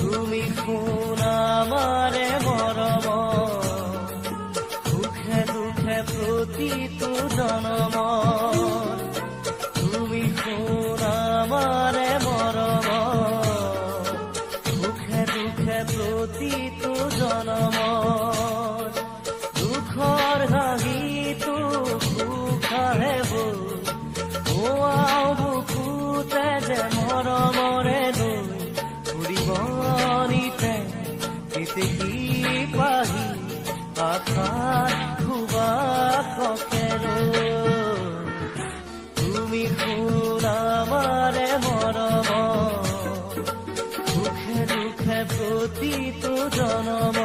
তুমি শুন আমাৰে মৰম, সুখে দুখে প্ৰতিটো জনম। তুমি শুন আমাৰে মৰম, সুখে দুখে প্ৰতিটো জনম। দুখৰ হাঁহিটো সুখ আহে বৌ, মোৱাও বুকুতে যে মৰমৰে লৈ ফুৰিব নিতে কেতেকী পাহি আশাত সুবাসকে ৰৈ। তুমি শুন আমাৰে মৰম, সুখে দুখে প্ৰতিটো জনম।